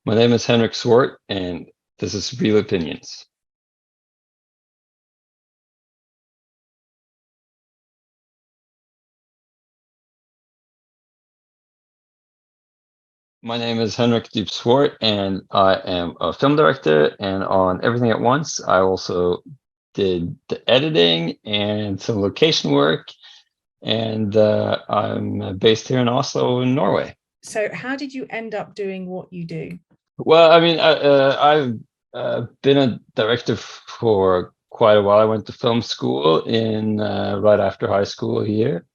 My name is Henrik Zwart, and this is Real Opinions. My name is Henrik Dyb Zwart, and I am a film director. And on Everything at Once, I also did the editing and some location work. And I'm based here in Oslo, in Norway. So how did you end up doing what you do? Well, I mean, I've been a director for quite a while. I went to film school in right after high school here,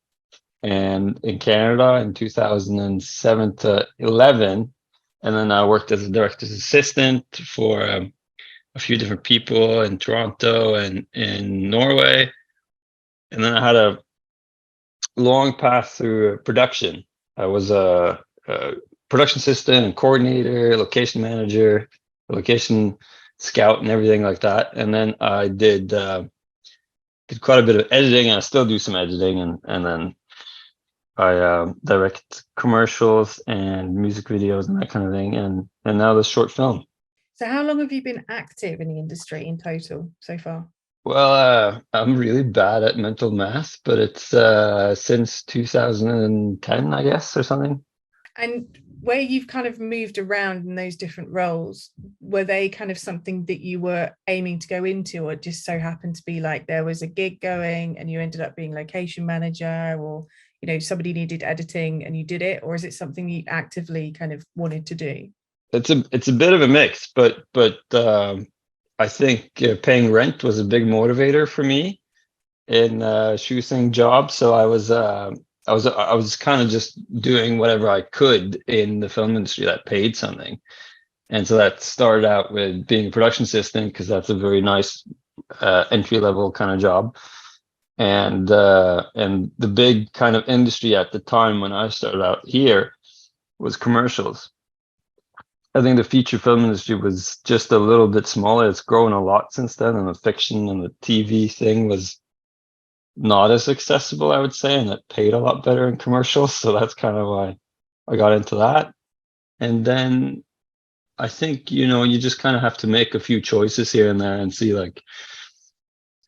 and in Canada in 2007 to 11, and then I worked as a director's assistant for a few different people in Toronto and in Norway, and then I had a long path through production. I was a production assistant and coordinator, location manager, location scout, and everything like that. And then I did quite a bit of editing, and I still do some editing, and then I direct commercials and music videos and that kind of thing, and now the short film. So how long have you been active in the industry in total so far? Well, I'm really bad at mental math, but it's since 2010, I guess, or something. And where you've kind of moved around in those different roles, were they kind of something that you were aiming to go into, or just so happened to be like there was a gig going and you ended up being location manager, or somebody needed editing and you did it, or is it something you actively kind of wanted to do? It's a bit of a mix, but I think paying rent was a big motivator for me in choosing jobs. So I was kind of just doing whatever I could in the film industry that paid something, and so that started out with being a production assistant, because that's a very nice entry level kind of job. And the big kind of industry at the time when I started out here was commercials. I think the feature film industry was just a little bit smaller. It's grown a lot since then, and the fiction and the TV thing was not as accessible, I would say, and it paid a lot better in commercials. So that's kind of why I got into that. And then I think, you just kind of have to make a few choices here and there and see like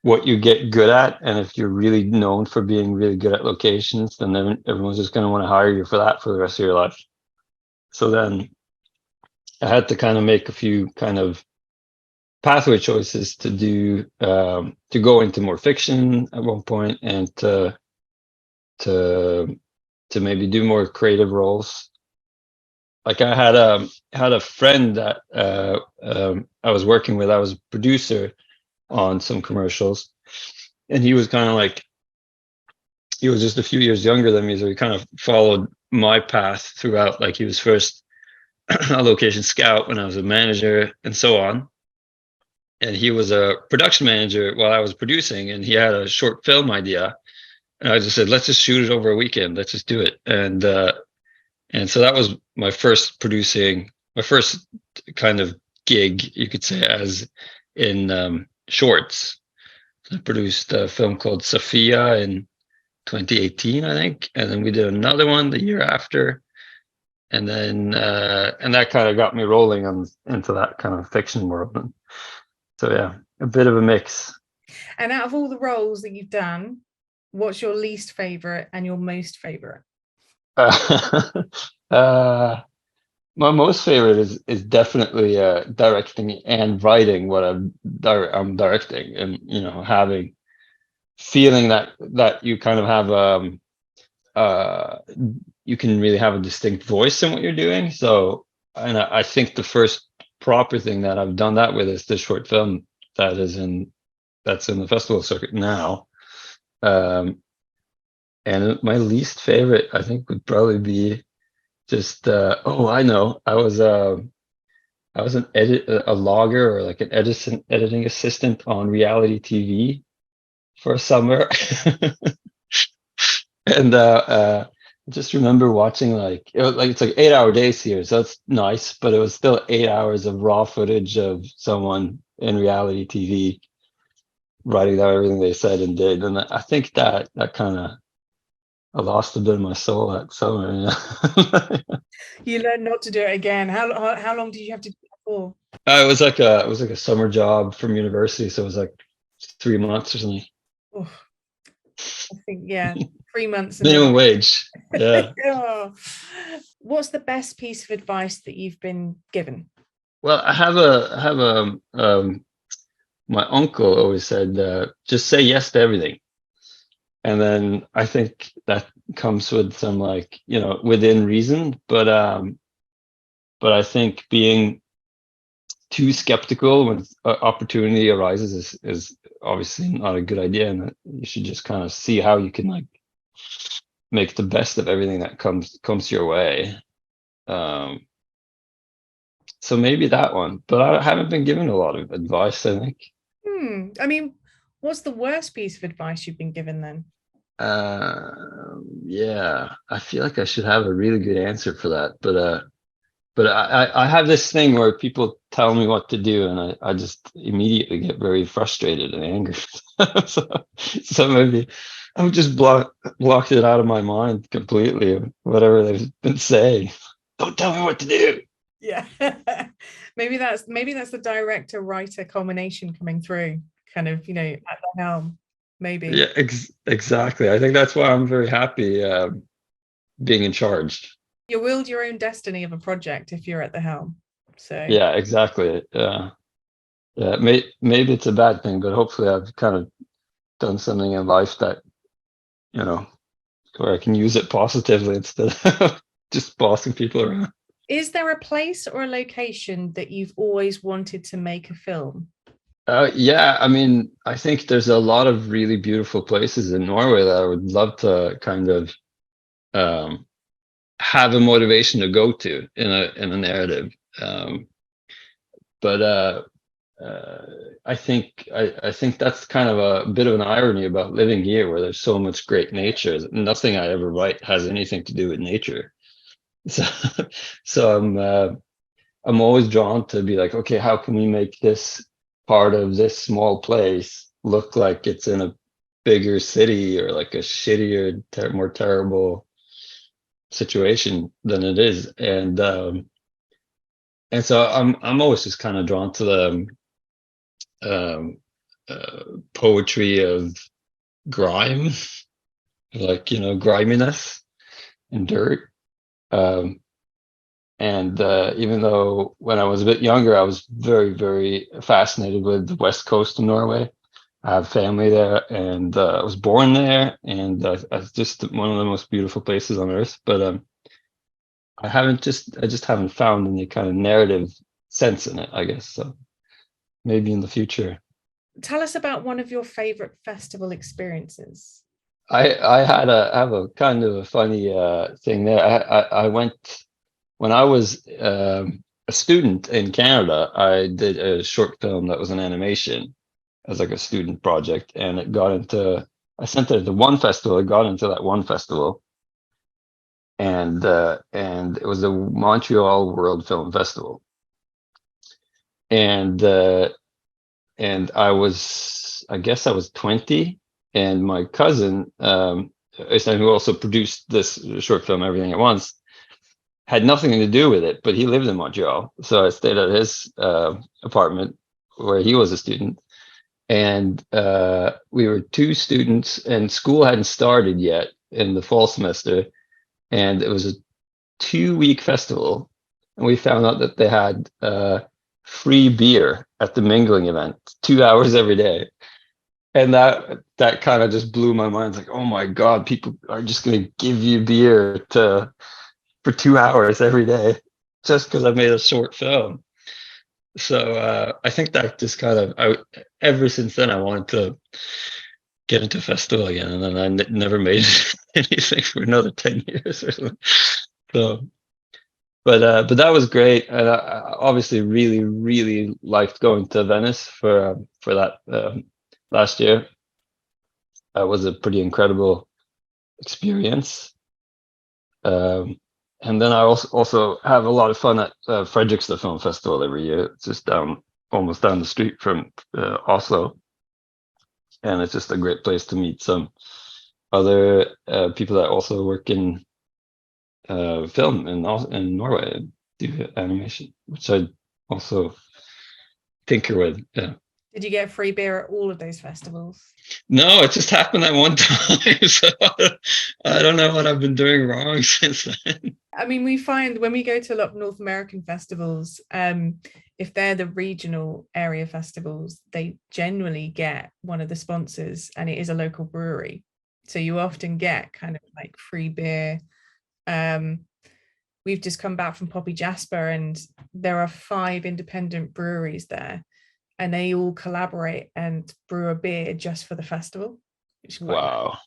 what you get good at. And if you're really known for being really good at locations, then everyone's just going to want to hire you for that for the rest of your life. So then I had to kind of make a few kind of pathway choices to do to go into more fiction at one point, and to maybe do more creative roles. Like I had a friend that I was working with. I was a producer on some commercials, and he was kind of like, he was just a few years younger than me, so he kind of followed my path throughout. Like he was first a location scout when I was a manager and so on. And he was a production manager while I was producing, and he had a short film idea. And I just said, let's just shoot it over a weekend. Let's just do it. And so that was my first kind of gig, you could say, as in shorts. I produced a film called Sophia in 2018, I think. And then we did another one the year after. And then and that kind of got me rolling into that kind of fiction world. And so yeah, a bit of a mix. And out of all the roles that you've done, what's your least favorite and your most favorite? My most favorite is definitely directing and writing what I'm directing, and having feeling that you kind of have you can really have a distinct voice in what you're doing. So, and I think the first proper thing that I've done that with is the short film that's in the festival circuit now. And my least favorite, I think, would probably be just I know, I was a logger, or like an editing assistant on reality TV for a summer. And I just remember watching it's like 8-hour days here, so it's nice, but it was still 8 hours of raw footage of someone in reality TV writing down everything they said and did. And I think that kind of I lost a bit of my soul that summer. Yeah. You learned not to do it again. How long did you have to do it for? It was like a summer job from university, so it was like 3 months or something. Oh, I think, yeah, 3 months and then Minimum wage. Yeah. oh. What's the best piece of advice that you've been given? Well, I have a my uncle always said, just say yes to everything. And then I think that comes with some, like, within reason, but I think being too skeptical when opportunity arises is obviously not a good idea, and that you should just kind of see how you can, like, make the best of everything that comes your way. Um, so maybe that one, but I haven't been given a lot of advice, I think. I mean, what's the worst piece of advice you've been given then? Yeah, I feel like I should have a really good answer for that, but I have this thing where people tell me what to do, and I just immediately get very frustrated and angry. so, so maybe I've just blocked it out of my mind completely, whatever they've been saying. Don't tell me what to do. Yeah. maybe that's the director writer combination coming through, kind of, at the helm, maybe. Yeah, exactly. I think that's why I'm very happy being in charge. You wield your own destiny of a project if you're at the helm. So Yeah, exactly. Yeah, maybe it's a bad thing, but hopefully I've kind of done something in life that, you know, where I can use it positively instead of just bossing people around. is there a place or a location that you've always wanted to make a film? Yeah, I mean, I think there's a lot of really beautiful places in Norway that I would love to kind of um, have a motivation to go to in a narrative. Um, but I think that's kind of a bit of an irony about living here, where there's so much great nature. Nothing I ever write has anything to do with nature. So, so I'm always drawn to be like, okay, how can we make this part of this small place look like it's in a bigger city, or like a shittier, more terrible situation than it is, and so I'm always just kind of drawn to the um, poetry of grime, like, griminess and dirt. Um, and even though when I was a bit younger, I was very, very fascinated with the west coast of Norway. I have family there, and I was born there, and it's just one of the most beautiful places on earth. But I just haven't found any kind of narrative sense in it, I guess. So maybe in the future. Tell us about one of your favorite festival experiences. I have a kind of a funny thing there. I went when I was a student in Canada. I did a short film that was an animation as like a student project, and it got into. I sent it to one festival. It got into that one festival, and it was the Montreal World Film Festival, and I guess I was 20, and my cousin, Øystein, who also produced this short film, Everything at Once, had nothing to do with it, but he lived in Montreal. So I stayed at his apartment where he was a student. And we were two students, and school hadn't started yet in the fall semester. And it was a 2-week festival. And we found out that they had free beer at the mingling event, 2 hours every day. And that kind of just blew my mind. It's like, oh my God, people are just going to give you beer for 2 hours every day just because I made a short film. So I think that just kind of, ever since then, I wanted to get into a festival again, and then I never made anything for another 10 years or something. So, but that was great, and I obviously really, really liked going to Venice for that last year. That was a pretty incredible experience. Um, and then I also have a lot of fun at Fredrikstad Film Festival every year. It's just almost down the street from Oslo, and it's just a great place to meet some other people that also work in film and also in Norway and do animation, which I also tinker with. Yeah. Did you get free beer at all of those festivals? No, it just happened at one time. So I don't know what I've been doing wrong since then. I mean, we find when we go to a lot of North American festivals, if they're the regional area festivals, they generally get one of the sponsors, and it is a local brewery. So you often get kind of like free beer. We've just come back from Poppy Jasper, and there are 5 independent breweries there, and they all collaborate and brew a beer just for the festival, which is quite nice. Wow.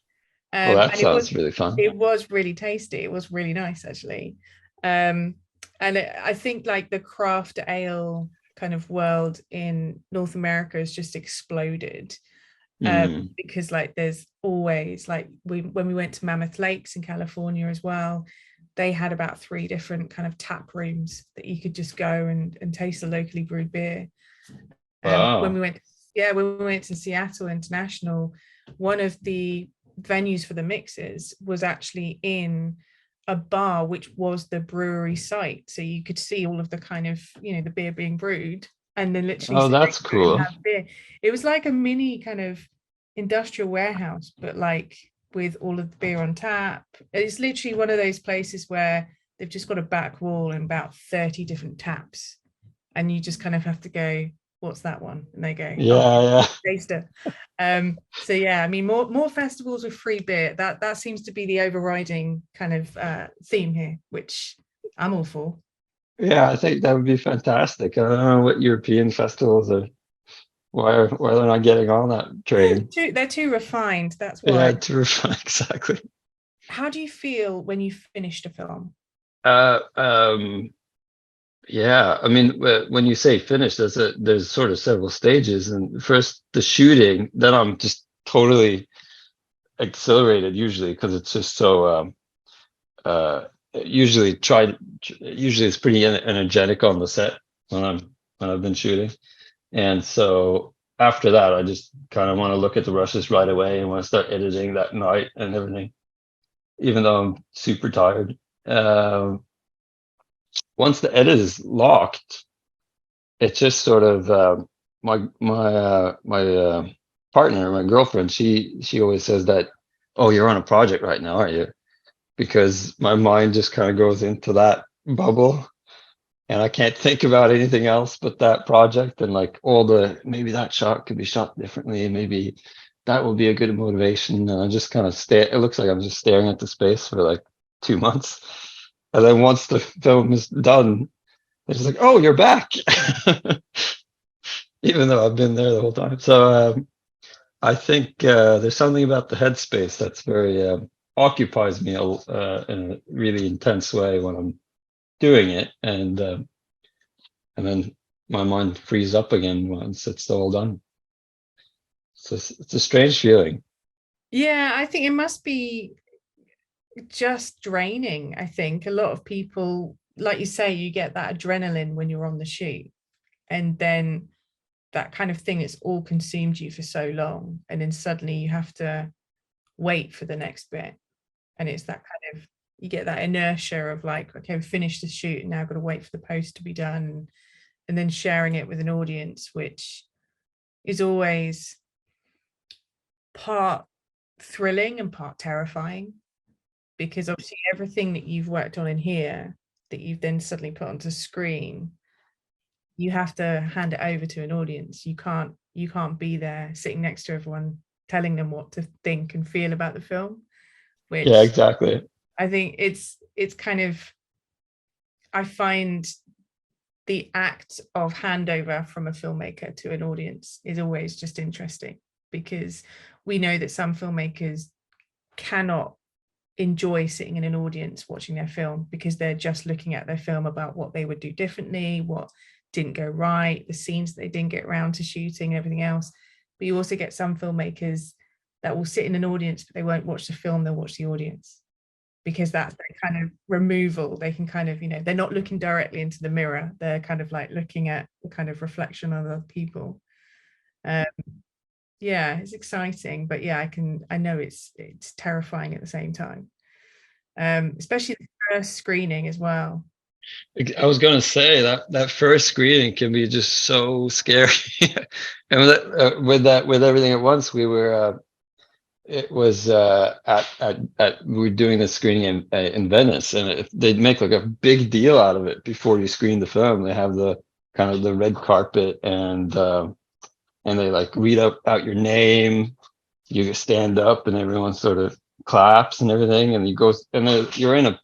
Well, that And sounds really fun. it was really tasty. It was really nice, actually. And I think like the craft ale kind of world in North America has just exploded. Because like there's always like when we went to Mammoth Lakes in California as well, they had about 3 different kind of tap rooms that you could just go and taste the locally brewed beer. Wow. When we went to Seattle International, one of the venues for the mixes was actually in a bar which was the brewery site, so you could see all of the kind of, you know, the beer being brewed, and then literally Oh, that's cool. have beer. It was like a mini kind of industrial warehouse, but like with all of the beer on tap. It's literally one of those places where they've just got a back wall and about 30 different taps, and you just kind of have to go, what's that one? And they go, Yeah, taste it. So yeah, I mean, more festivals with free beer. That seems to be the overriding kind of theme here, which I'm all for. yeah. I think that would be fantastic. I don't know what European festivals are. Why they're not getting on that train? They're too refined. That's Yeah, why. to refine exactly. How do you feel when you finished a film? Uh, um, yeah. I mean, when you say finished, there's sort of several stages, and first the shooting. Then I'm just totally exhilarated usually because it's just so uh usually it's pretty energetic on the set when I've been shooting, and so after that I just kind of want to look at the rushes right away and want to start editing that night and everything, even though I'm super tired. Once the edit is locked, it's just sort of my partner, my girlfriend, she always says that, oh, you're on a project right now, aren't you? Because my mind just kind of goes into that bubble and I can't think about anything else but that project, and like all the, maybe that shot could be shot differently, maybe that will be a good motivation, and I just kind of stare. It looks like I'm just staring at the space for like 2 months, and then once the film is done, it's like, oh, you're back. Even though I've been there the whole time. So I think there's something about the headspace that's very occupies me in a really intense way when I'm doing it, and then my mind frees up again once it's all done. So it's a strange feeling. Yeah, I think it must be just draining. I think a lot of people, like you say, you get that adrenaline when you're on the shoot, and then that kind of thing, it's all consumed you for so long, and then suddenly you have to wait for the next bit, and it's that kind of, you get that inertia of like, okay, we finished the shoot and now I've got to wait for the post to be done, and then sharing it with an audience, which is always part thrilling and part terrifying, because obviously everything that you've worked on in here that you've then suddenly put onto screen, you have to hand it over to an audience. You can't be there sitting next to everyone telling them what to think and feel about the film, Yeah, which exactly. I think it's kind of, I find the act of handover from a filmmaker to an audience is always just interesting, because we know that some filmmakers cannot enjoy sitting in an audience watching their film, because they're just looking at their film about what they would do differently, what didn't go right, the scenes they didn't get around to shooting and everything else. But you also get some filmmakers that will sit in an audience, but they won't watch the film, they'll watch the audience, because that's their kind of removal. They can kind of, you know, they're not looking directly into the mirror, they're kind of like looking at the kind of reflection of other people. Yeah, it's exciting, but yeah, I know it's terrifying at the same time. Especially the first screening as well. I was gonna say that that first screening can be just so scary, and with everything at once, we were it was at we were doing the screening in Venice, and they'd make like a big deal out of it before you screen the film. They have the kind of the red carpet, and they like read out your name. You stand up, and everyone sort of claps and everything, and you go, and you're in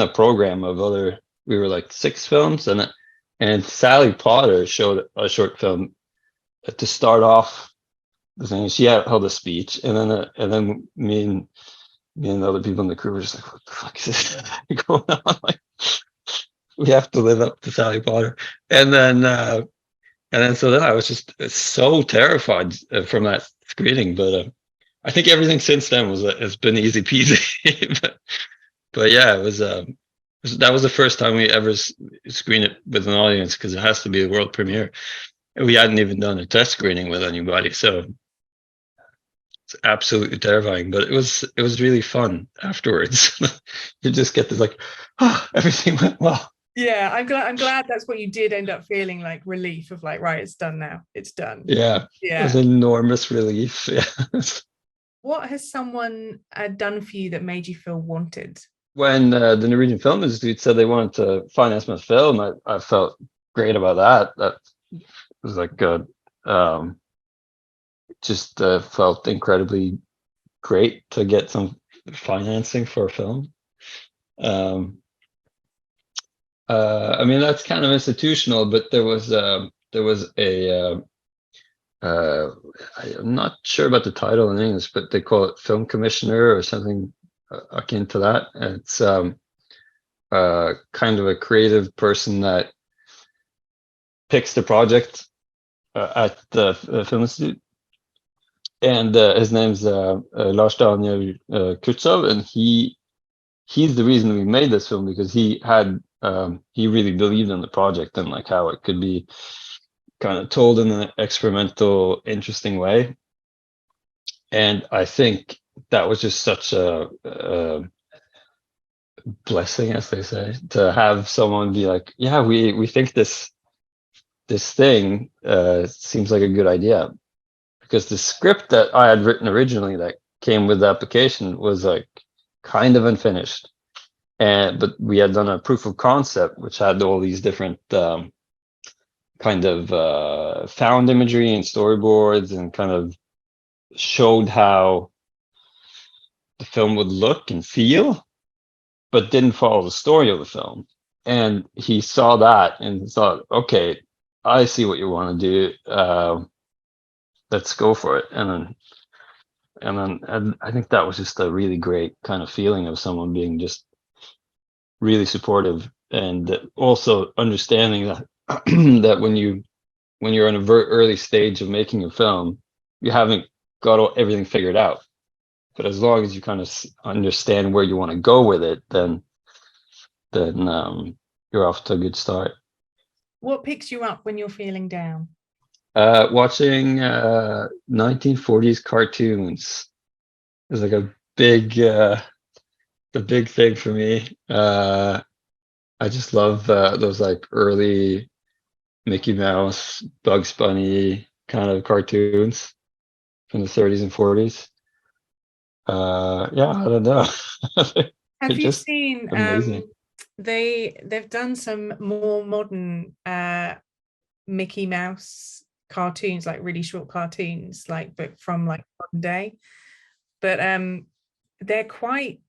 a program of other. We were like 6 films, and Sally Potter showed a short film to start off the thing. She held a speech, and then me and the other people in the crew were just like, "What the fuck is this going on?" Like, we have to live up to Sally Potter, and then so then I was just so terrified from that screening. But I think everything since then has been easy peasy. but yeah, that was the first time we ever screened it with an audience, because it has to be a world premiere. And we hadn't even done a test screening with anybody, so it's absolutely terrifying. But it was really fun afterwards. You just get this like, oh, everything went well. Yeah, I'm glad that's what you did end up feeling, like relief of like, right, it's done now. It's done. Yeah, it was Yeah. enormous relief. Yeah. What has someone done for you that made you feel wanted? When the Norwegian Film Institute said they wanted to finance my film, I felt great about that. That was like good. Um, just felt incredibly great to get some financing for a film. Um, I mean, that's kind of institutional, but there was a I'm not sure about the title in English, but they call it film commissioner or something akin to that. It's kind of a creative person that picks the project at the Film Institute, and his name's Lars Daniel Kutsov, and he's the reason we made this film, because he really believed in the project and like how it could be kind of told in an experimental, interesting way. And I think that was just such a blessing, as they say, to have someone be like, yeah, we think this thing seems like a good idea. Because the script that I had written originally that came with the application was like kind of unfinished, but we had done a proof of concept which had all these different kind of found imagery and storyboards, and kind of showed how the film would look and feel, but didn't follow the story of the film. And he saw that and thought, okay, I see what you want to do. Let's go for it. And I think that was just a really great kind of feeling of someone being just really supportive, and also understanding that that when you're in a very early stage of making a film, you haven't got everything figured out. But as long as you kind of understand where you want to go with it, then you're off to a good start. What picks you up when you're feeling down? Watching 1940s cartoons is like a big the big thing for me. I just love those like early Mickey Mouse, Bugs Bunny kind of cartoons from the 30s and 40s. Yeah, I don't know. They're Have you just seen amazing. they've done some more modern Mickey Mouse cartoons, like really short cartoons, like but from like modern day. But they're quite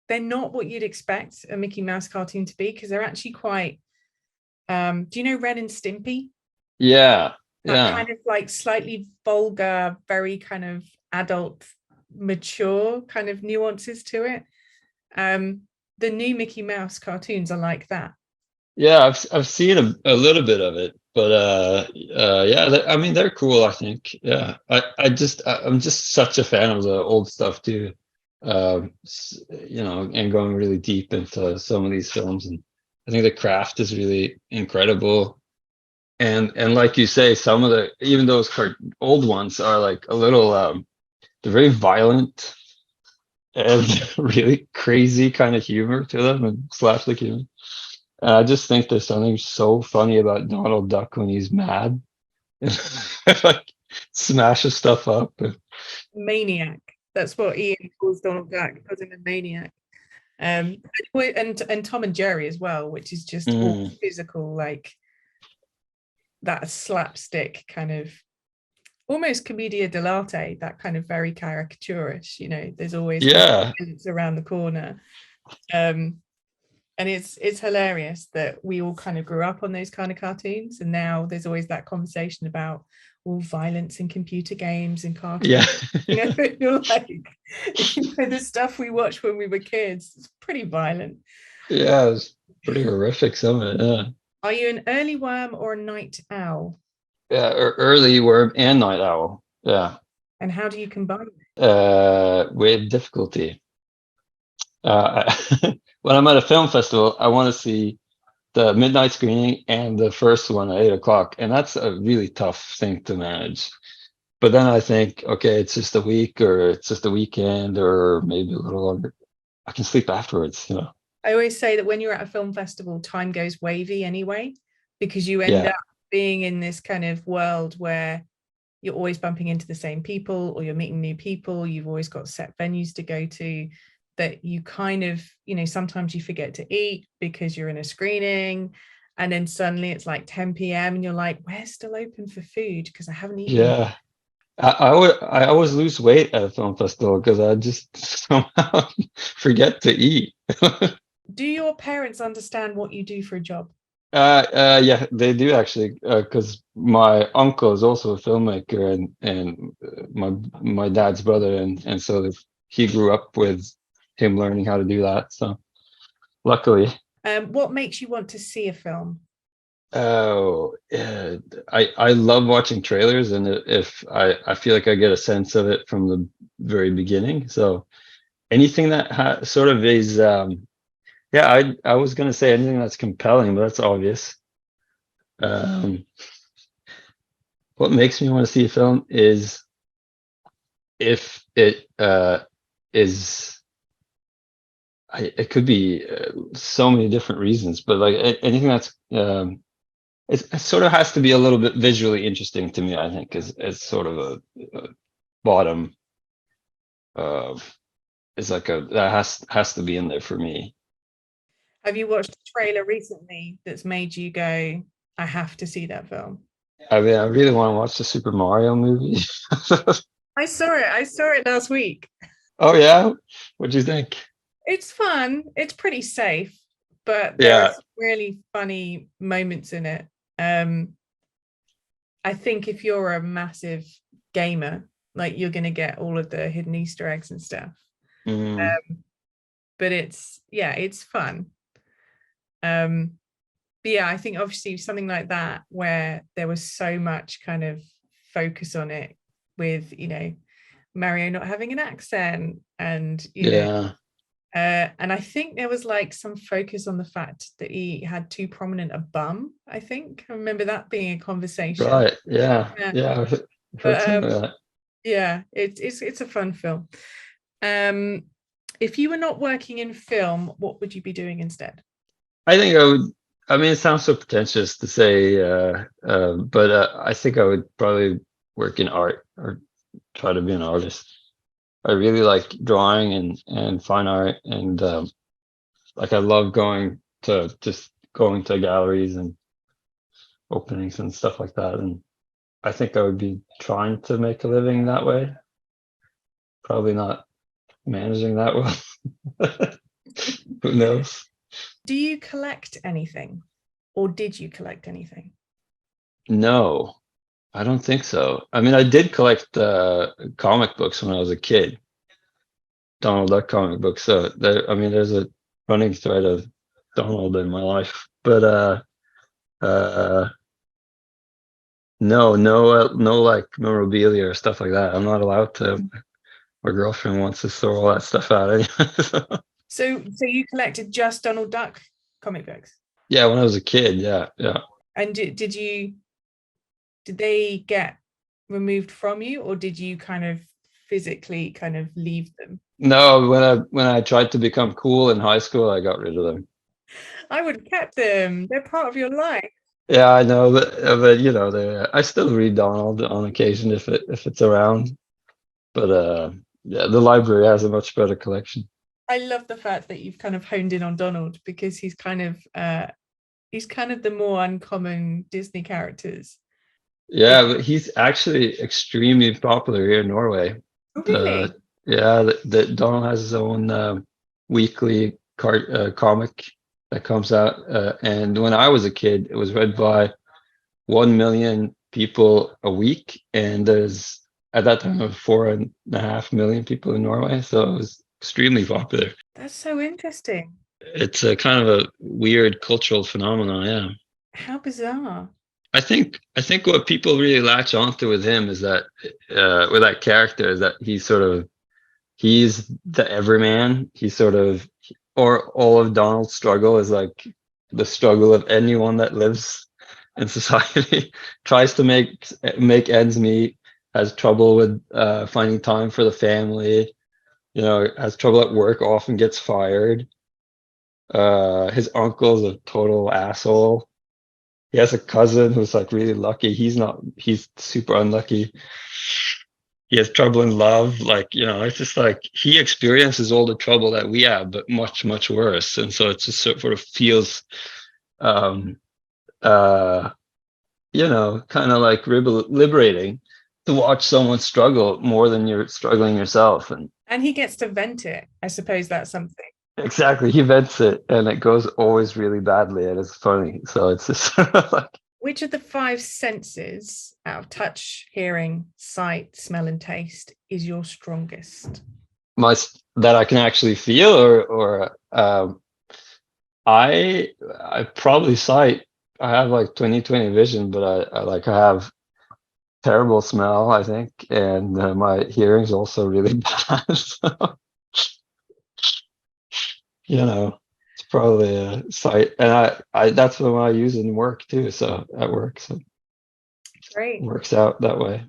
they're not what you'd expect a Mickey Mouse cartoon to be, because they're actually quite do you know Ren and Stimpy? Yeah, That yeah. kind of like slightly vulgar, very kind of adult, mature kind of nuances to it. The new Mickey Mouse cartoons are like that. Yeah, I've seen a little bit of it, but yeah, I mean they're cool. I think. Yeah, I'm just such a fan of the old stuff too. You know, and going really deep into some of these films, and I think the craft is really incredible. And like you say, some of the, even those old ones are like a little they're very violent and really crazy kind of humor to them, and slapstick humor. And I just think there's something so funny about Donald Duck when he's mad. Like smashes stuff up. Maniac. That's what Ian calls Donald Duck, calls him a maniac. And Tom and Jerry as well, which is just all physical, like that slapstick kind of almost commedia dell'arte, that kind of very caricaturish, you know, there's always around the corner. And it's hilarious that we all kind of grew up on those kind of cartoons, and now there's always that conversation about all violence in computer games and cartoons. You know, you're like, you know, the stuff we watched when we were kids, it's pretty violent. Yeah, it's pretty horrific, some of it. Yeah. Are you an early worm or a night owl? Yeah, early worm and night owl. Yeah. And how do you combine it? With difficulty. When I'm at a film festival, I want to see the midnight screening and the first one at 8 o'clock, and that's a really tough thing to manage. But then I think, okay, it's just a week, or it's just a weekend, or maybe a little longer. I can sleep afterwards, you know. I always say that when you're at a film festival, time goes wavy anyway, because you end up being in this kind of world where you're always bumping into the same people, or you're meeting new people. You've always got set venues to go to, that you kind of, you know, sometimes you forget to eat because you're in a screening, and then suddenly it's like 10 p.m. and you're like, we're still open for food because I haven't eaten. Yeah. I always lose weight at a film festival because I just somehow forget to eat. Do your parents understand what you do for a job? Yeah, they do actually, because my uncle is also a filmmaker, and my dad's brother, and so he grew up with him learning how to do that. So luckily. What makes you want to see a film? Oh, yeah, I love watching trailers, and if I feel like I get a sense of it from the very beginning. So anything that sort of is, yeah, I was gonna say anything that's compelling, but that's obvious. What makes me want to see a film is if it is. It could be so many different reasons, but like anything that's it sort of has to be a little bit visually interesting to me. I think is sort of a bottom. It's like that has to be in there for me. Have you watched a trailer recently that's made you go, I have to see that film? I mean, I really want to watch the Super Mario movie. I saw it last week. Oh yeah, what do you think? It's fun. It's pretty safe, but there's really funny moments in it. I think if you're a massive gamer, like, you're going to get all of the hidden Easter eggs and stuff. But it's fun. But yeah, I think obviously something like that, where there was so much kind of focus on it, with, you know, Mario not having an accent, and you know, and I think there was like some focus on the fact that he had too prominent a bum. I think I remember that being a conversation. Right. Yeah. I've heard some of that. Yeah, it's a fun film. If you were not working in film, what would you be doing instead? I think I would. I mean, it sounds so pretentious to say, but I think I would probably work in art, or try to be an artist. I really like drawing and fine art, and like I love going to galleries and openings and stuff like that. And I think I would be trying to make a living that way. Probably not managing that well. Who knows? Do you collect anything, or did you collect anything? No, I don't think so. I mean, I did collect comic books when I was a kid, Donald Duck comic books. So I mean, there's a running thread of Donald in my life, but no, like memorabilia or stuff like that. I'm not allowed to. My girlfriend wants to throw all that stuff out anyway. So you collected just Donald Duck comic books? Yeah, when I was a kid, yeah. And did you did they get removed from you, or did you kind of physically kind of leave them? No, when I tried to become cool in high school, I got rid of them. I would have kept them. They're part of your life. Yeah, I know, but you know, I still read Donald on occasion if it's around. But yeah, the library has a much better collection. I love the fact that you've kind of honed in on Donald, because he's kind of the more uncommon Disney characters. Yeah, but he's actually extremely popular here in Norway. Oh, The really? yeah, the Donald has his own weekly comic that comes out, and when I was a kid, it was read by 1 million people a week, and there's at that time 4.5 million people in Norway, so it was extremely popular. That's so interesting. It's a kind of a weird cultural phenomenon, yeah. How bizarre. I think what people really latch onto with him is that with that character is that he's the everyman. He's sort of, or all of Donald's struggle is like the struggle of anyone that lives in society, tries to make ends meet, has trouble with finding time for the family, you know, has trouble at work, often gets fired. His uncle's a total asshole. He has a cousin who's like really lucky. He's super unlucky. He has trouble in love. Like, you know, it's just like he experiences all the trouble that we have, but much, much worse. And so it just sort of feels, um, uh, you know, kind of like liberating to watch someone struggle more than you're struggling yourself. And he gets to vent it. I suppose that's something. Exactly, he vents it, and it goes always really badly, and it's funny. So it's just like Which of the five senses, out of touch, hearing, sight, smell, and taste, is your strongest? my that I can actually feel, or I probably sight. I have like 20/20 vision, but I have terrible smell, I think, and my hearing's also really bad. So, you know, it's probably a sight, and I that's what I use in work too. So at work, so it Great. works out that way.